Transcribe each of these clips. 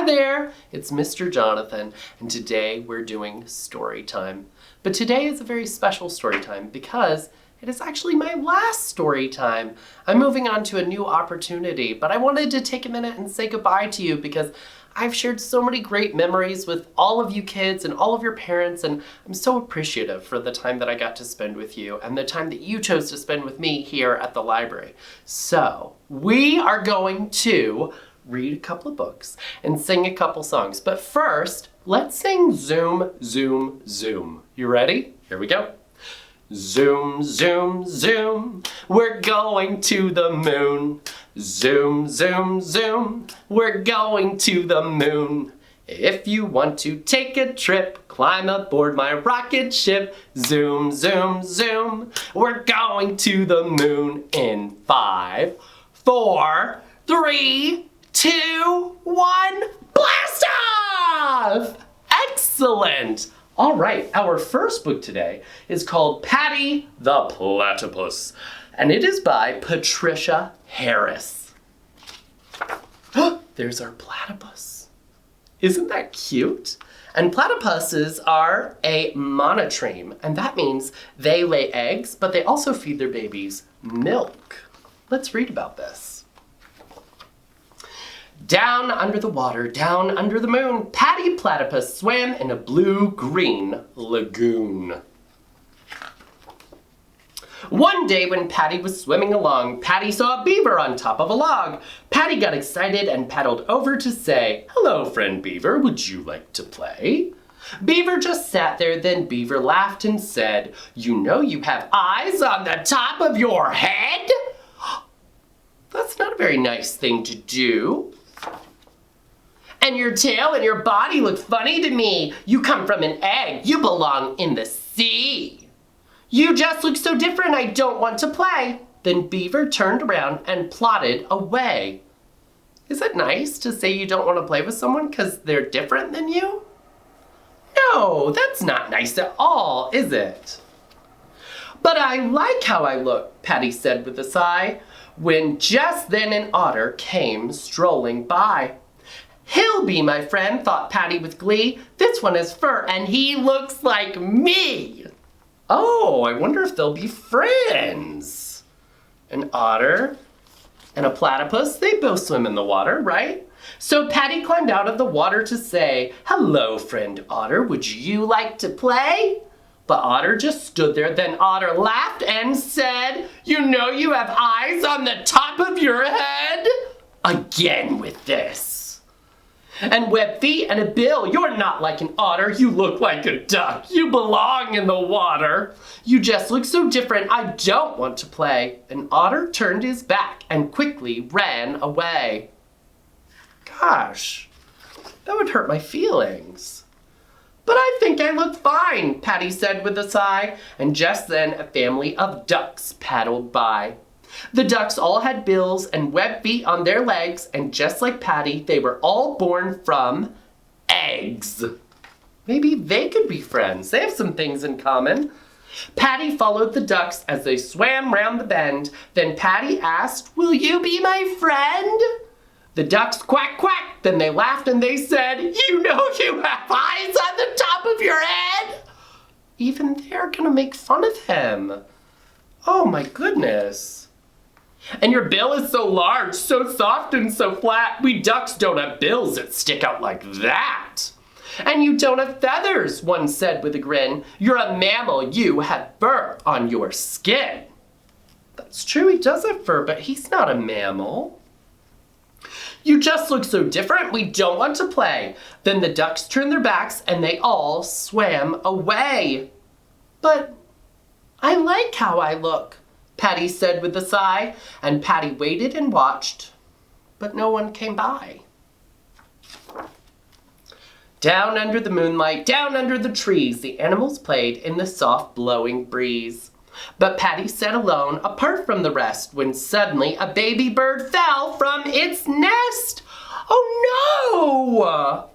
there, it's Mr. Jonathan, and today we're doing story time. But today is a very special story time because it is actually my last story time. I'm moving on to a new opportunity, but I wanted to take a minute and say goodbye to you because I've shared so many great memories with all of you kids and all of your parents, and I'm so appreciative for the time that I got to spend with you and the time that you chose to spend with me here at the library. So, we are going to read a couple of books and sing a couple songs. But first, let's sing Zoom, Zoom, Zoom. You ready? Here we go. Zoom, zoom, zoom, we're going to the moon. Zoom, zoom, zoom, we're going to the moon. If you want to take a trip, climb aboard my rocket ship. Zoom, zoom, zoom, we're going to the moon in 5, 4, 3, 2, 1, blast off! Excellent! All right, our first book today is called Paddy the Platypus, and it is by Patricia Harris. There's our platypus. Isn't that cute? And platypuses are a monotreme, and that means they lay eggs, but they also feed their babies milk. Let's read about this. Down under the water, down under the moon, Paddy Platypus swam in a blue-green lagoon. One day when Paddy was swimming along, Paddy saw a beaver on top of a log. Paddy got excited and paddled over to say, "Hello, friend Beaver, would you like to play?" Beaver just sat there, then Beaver laughed and said, "You know you have eyes on the top of your head?" That's not a very nice thing to do. And your tail and your body look funny to me. You come from an egg. You belong in the sea. You just look so different. I don't want to play. Then Beaver turned around and plodded away. Is it nice to say you don't want to play with someone because they're different than you? No, that's not nice at all, is it? But I like how I look, Paddy said with a sigh, when just then an otter came strolling by. He'll be my friend, thought Paddy with glee. This one has fur and he looks like me. Oh, I wonder if they'll be friends. An otter and a platypus, they both swim in the water, right? So Paddy climbed out of the water to say, "Hello, friend Otter, would you like to play?" But Otter just stood there. Then Otter laughed and said, "You know you have eyes on the top of your head?" Again with this. And webbed feet and a bill. You're not like an otter. You look like a duck. You belong in the water. You just look so different. I don't want to play. And Otter turned his back and quickly ran away. Gosh, that would hurt my feelings. But I think I look fine, Paddy said with a sigh. And just then a family of ducks paddled by. The ducks all had bills and webbed feet on their legs, and just like Paddy, they were all born from eggs. Maybe they could be friends. They have some things in common. Paddy followed the ducks as they swam round the bend. Then Paddy asked, "Will you be my friend?" The ducks quack, quack. Then they laughed and they said, "You know you have eyes on the top of your head." Even they're gonna make fun of him. Oh my goodness. And your bill is so large, so soft and so flat. We ducks don't have bills that stick out like that. And you don't have feathers, one said with a grin. You're a mammal, you have fur on your skin. That's true, he does have fur, but he's not a mammal. You just look so different, we don't want to play. Then the ducks turned their backs and they all swam away. But I like how I look, Paddy said with a sigh, and Paddy waited and watched, but no one came by. Down under the moonlight, down under the trees, the animals played in the soft blowing breeze. But Paddy sat alone, apart from the rest, when suddenly a baby bird fell from its nest. Oh no!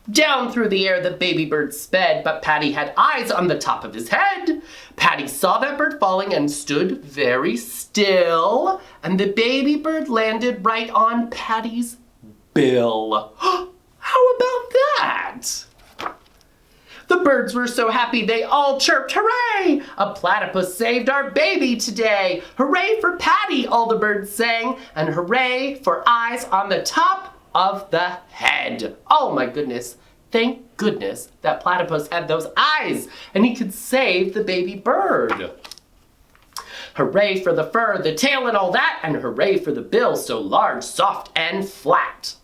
Down through the air the baby bird sped, but Paddy had eyes on the top of his head. Paddy saw that bird falling and stood very still, and the baby bird landed right on Paddy's bill. How about that? The birds were so happy they all chirped, hooray! A platypus saved our baby today. Hooray for Paddy, all the birds sang, and hooray for eyes on the top of the head. Oh my goodness. Thank goodness that platypus had those eyes and he could save the baby bird. Hooray for the fur, the tail and all that, and hooray for the bill so large, soft, and flat.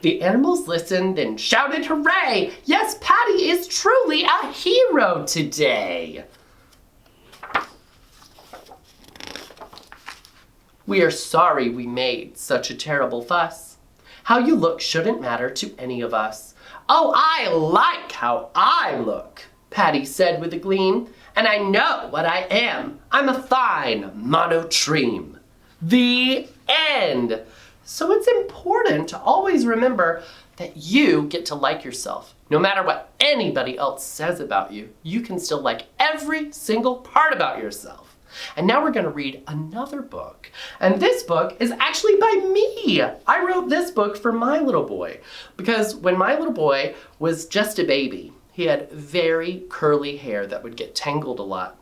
The animals listened and shouted hooray! Yes, Paddy is truly a hero today. We are sorry we made such a terrible fuss. How you look shouldn't matter to any of us. Oh, I like how I look, Paddy said with a gleam, and I know what I am. I'm a fine monotreme. The end. So it's important to always remember that you get to like yourself. No matter what anybody else says about you, you can still like every single part about yourself. And now we're going to read another book. And this book is actually by me. I wrote this book for my little boy because when my little boy was just a baby, he had very curly hair that would get tangled a lot.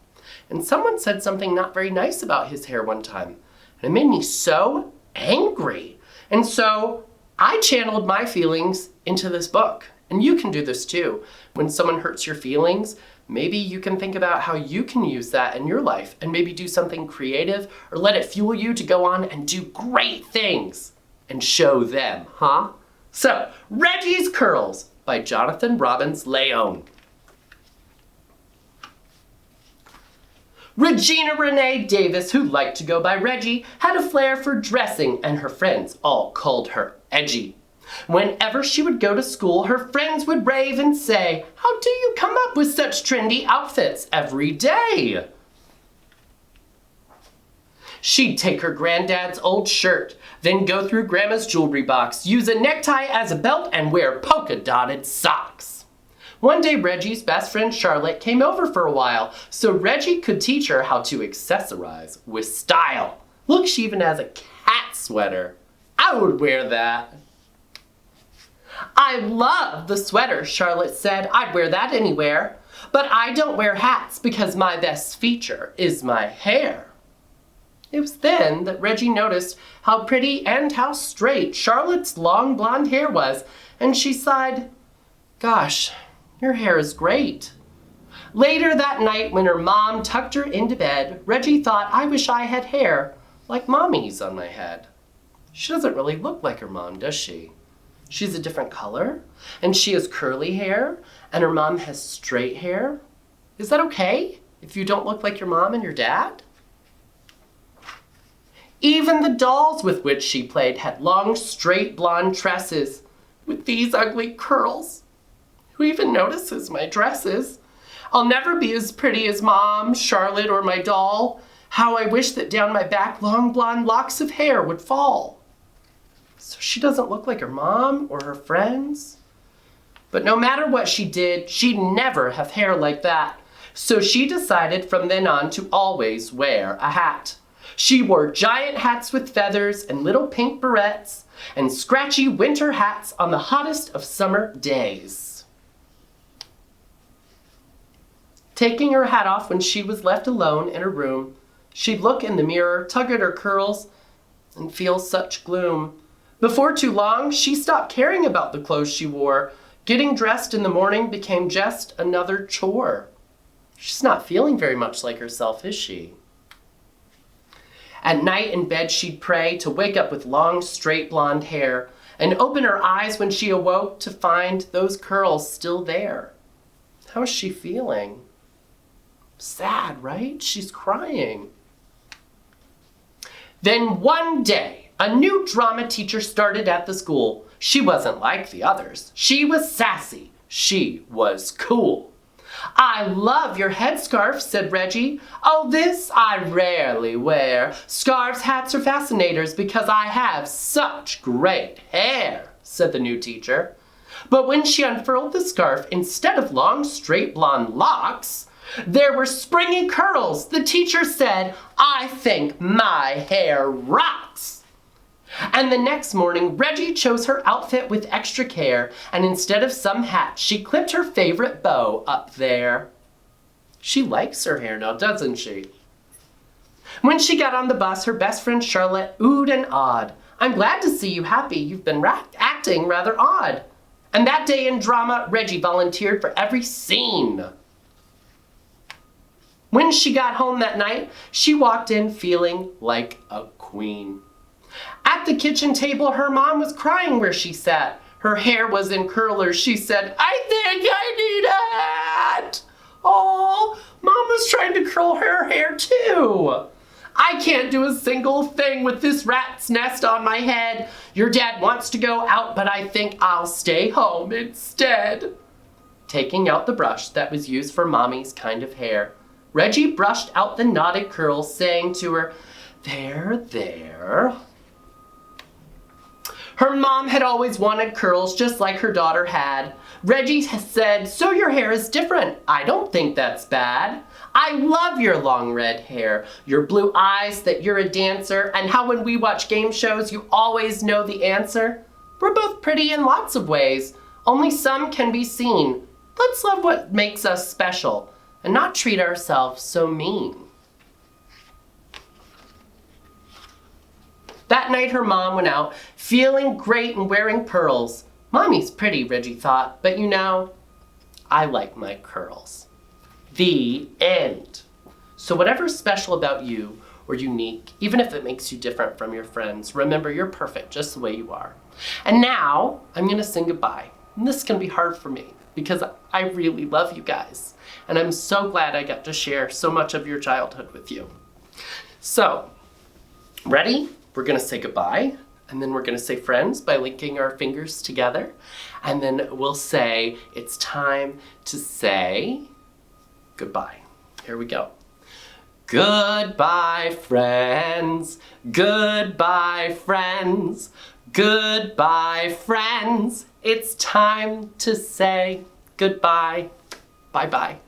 And someone said something not very nice about his hair one time. And it made me so angry. And so I channeled my feelings into this book. And you can do this too. When someone hurts your feelings, maybe you can think about how you can use that in your life and maybe do something creative or let it fuel you to go on and do great things and show them, huh? So, Reggies Curls by Jonathan Robbins Leon. Regina Renee Davis, who liked to go by Reggie, had a flair for dressing and her friends all called her edgy. Whenever she would go to school, her friends would rave and say, "How do you come up with such trendy outfits every day?" She'd take her granddad's old shirt, then go through Grandma's jewelry box, use a necktie as a belt, and wear polka-dotted socks. One day, Reggie's best friend Charlotte came over for a while, so Reggie could teach her how to accessorize with style. Look, she even has a cat sweater. I would wear that. "I love the sweater," Charlotte said. "I'd wear that anywhere. But I don't wear hats because my best feature is my hair." It was then that Reggie noticed how pretty and how straight Charlotte's long blonde hair was, and she sighed, "Gosh, your hair is great." Later that night, when her mom tucked her into bed, Reggie thought, "I wish I had hair like Mommy's on my head." She doesn't really look like her mom, does she? She's a different color, and she has curly hair, and her mom has straight hair. Is that okay if you don't look like your mom and your dad? Even the dolls with which she played had long, straight blonde tresses with these ugly curls. Who even notices my dresses? I'll never be as pretty as Mom, Charlotte, or my doll. How I wish that down my back long blonde locks of hair would fall. So she doesn't look like her mom or her friends. But no matter what she did, she'd never have hair like that. So she decided from then on to always wear a hat. She wore giant hats with feathers and little pink barrettes and scratchy winter hats on the hottest of summer days. Taking her hat off when she was left alone in her room, she'd look in the mirror, tug at her curls, and feel such gloom. Before too long, she stopped caring about the clothes she wore. Getting dressed in the morning became just another chore. She's not feeling very much like herself, is she? At night in bed, she'd pray to wake up with long, straight blonde hair and open her eyes when she awoke to find those curls still there. How is she feeling? Sad, right? She's crying. Then one day, a new drama teacher started at the school. She wasn't like the others. She was sassy. She was cool. "I love your headscarf," said Reggie. "Oh, this I rarely wear. Scarves, hats, or fascinators because I have such great hair," said the new teacher. But when she unfurled the scarf, instead of long, straight blonde locks, there were springy curls. The teacher said, "I think my hair rocks." And the next morning, Reggie chose her outfit with extra care, and instead of some hat, she clipped her favorite bow up there. She likes her hair now, doesn't she? When she got on the bus, her best friend Charlotte oohed and awed. "I'm glad to see you happy. You've been acting rather odd." And that day in drama, Reggie volunteered for every scene. When she got home that night, she walked in feeling like a queen. At the kitchen table, her mom was crying where she sat. Her hair was in curlers. She said, "I think I need a hat." Oh, Mom was trying to curl her hair too. "I can't do a single thing with this rat's nest on my head. Your dad wants to go out, but I think I'll stay home instead." Taking out the brush that was used for Mommy's kind of hair, Reggie brushed out the knotted curls, saying to her, "There, there." Her mom had always wanted curls just like her daughter had. Reggie said, "So your hair is different. I don't think that's bad. I love your long red hair, your blue eyes, that you're a dancer, and how when we watch game shows you always know the answer. We're both pretty in lots of ways, only some can be seen. Let's love what makes us special and not treat ourselves so mean." That night her mom went out, feeling great and wearing pearls. Mommy's pretty, Reggie thought, but you know, I like my curls. The end. So whatever's special about you or unique, even if it makes you different from your friends, remember you're perfect just the way you are. And now I'm gonna sing goodbye. And this is gonna be hard for me because I really love you guys. And I'm so glad I got to share so much of your childhood with you. So, ready? We're gonna say goodbye, and then we're gonna say friends by linking our fingers together. And then we'll say, it's time to say goodbye. Here we go. Goodbye, friends. Goodbye, friends. Goodbye, friends. It's time to say goodbye. Bye-bye.